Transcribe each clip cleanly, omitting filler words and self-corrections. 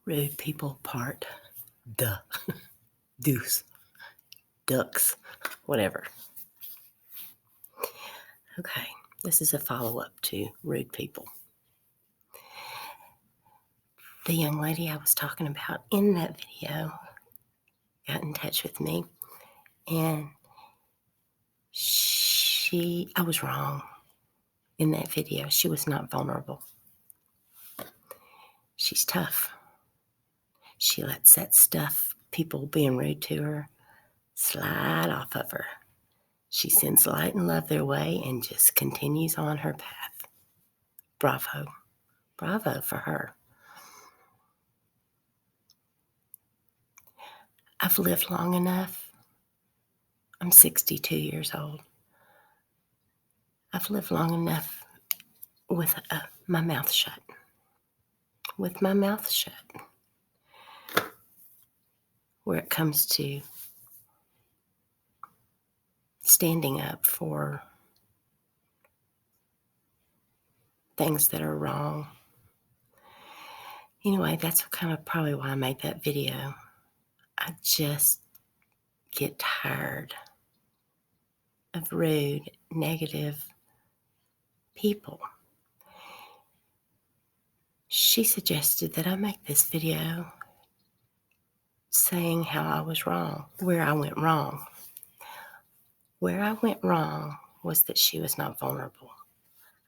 Rude people part. Duh. Deuce. Ducks. Whatever. Okay. This is a follow-up to rude people. The young lady I was talking about in that video got in touch with me, and I was wrong in that video. She was not vulnerable. She's tough. She lets that stuff, people being rude to her, slide off of her. She sends light and love their way and just continues on her path. Bravo. Bravo for her. I've lived long enough. I'm 62 years old. I've lived long enough with my mouth shut. With my mouth shut. Where it comes to standing up for things that are wrong. Anyway, that's kind of probably why I made that video. I just get tired of rude, negative people. She suggested that I make this video saying how I was wrong, where I went wrong. Where I went wrong was that she was not vulnerable.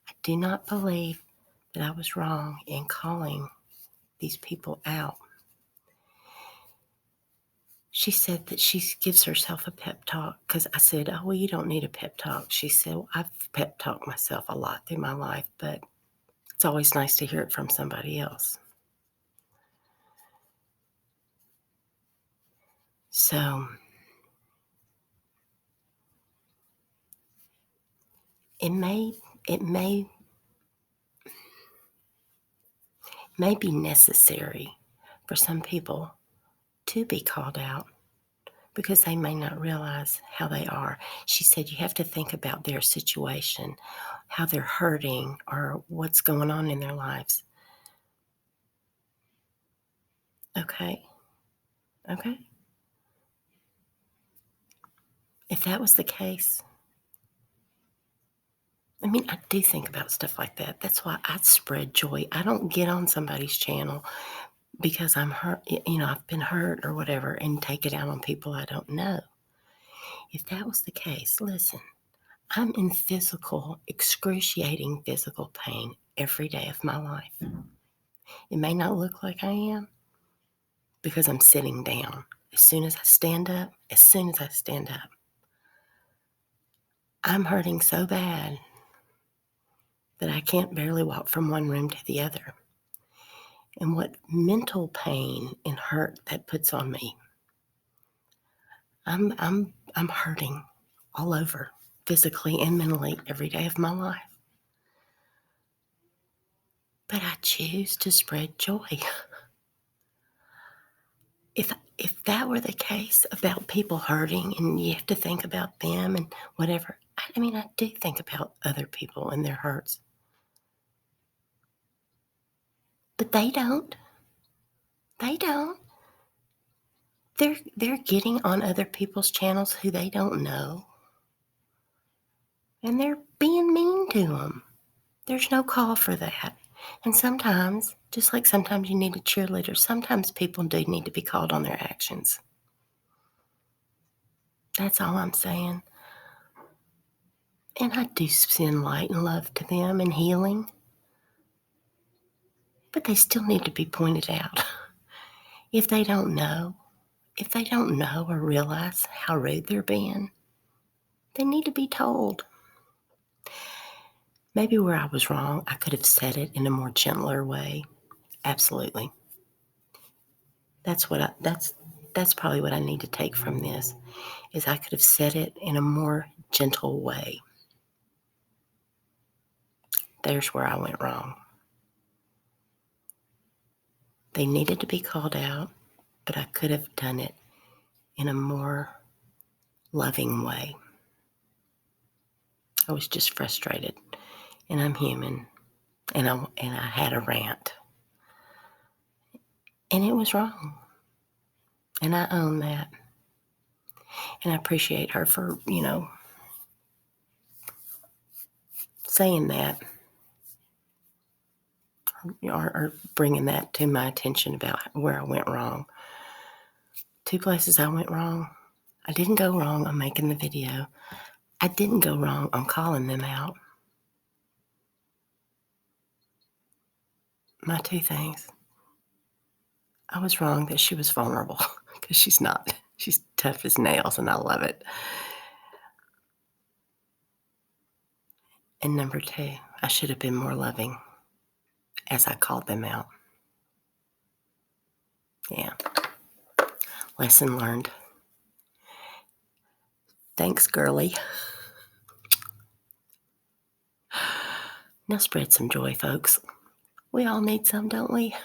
I do not believe that I was wrong in calling these people out. She said that she gives herself a pep talk because I said, oh, well, you don't need a pep talk. She said, well, I've pep talked myself a lot through my life, but it's always nice to hear it from somebody else. So it may be necessary for some people to be called out because they may not realize how they are. She said you have to think about their situation, how they're hurting, or what's going on in their lives. Okay. If that was the case, I do think about stuff like that. That's why I spread joy. I don't get on somebody's channel because I'm hurt, I've been hurt or whatever, and take it out on people I don't know. If that was the case, listen, I'm in excruciating physical pain every day of my life. It may not look like I am because I'm sitting down. As soon as I stand up, I'm hurting so bad that I can't barely walk from one room to the other. And what mental pain and hurt that puts on me. I'm hurting all over, physically and mentally, every day of my life. But I choose to spread joy. If that were the case about people hurting and you have to think about them and whatever, I do think about other people and their hurts. But they don't. They don't. They're getting on other people's channels who they don't know. And they're being mean to them. There's no call for that. And sometimes, just like sometimes you need a cheerleader, sometimes people do need to be called on their actions. That's all I'm saying. And I do send light and love to them and healing. But they still need to be pointed out. If they don't know or realize how rude they're being, they need to be told. Maybe where I was wrong, I could have said it in a more gentler way. Absolutely. That's probably what I need to take from this, is I could have said it in a more gentle way. There's where I went wrong. They needed to be called out, but I could have done it in a more loving way. I was just frustrated, and I'm human, and I had a rant. And it was wrong. And I own that. And I appreciate her for, saying that or bringing that to my attention about where I went wrong. 2 places I went wrong. I didn't go wrong on making the video. I didn't go wrong on calling them out. My 2 things. I was wrong that she was vulnerable because she's not. She's tough as nails, and I love it. And number 2, I should have been more loving as I called them out. Yeah. Lesson learned. Thanks, girlie. Now spread some joy, folks. We all need some, don't we?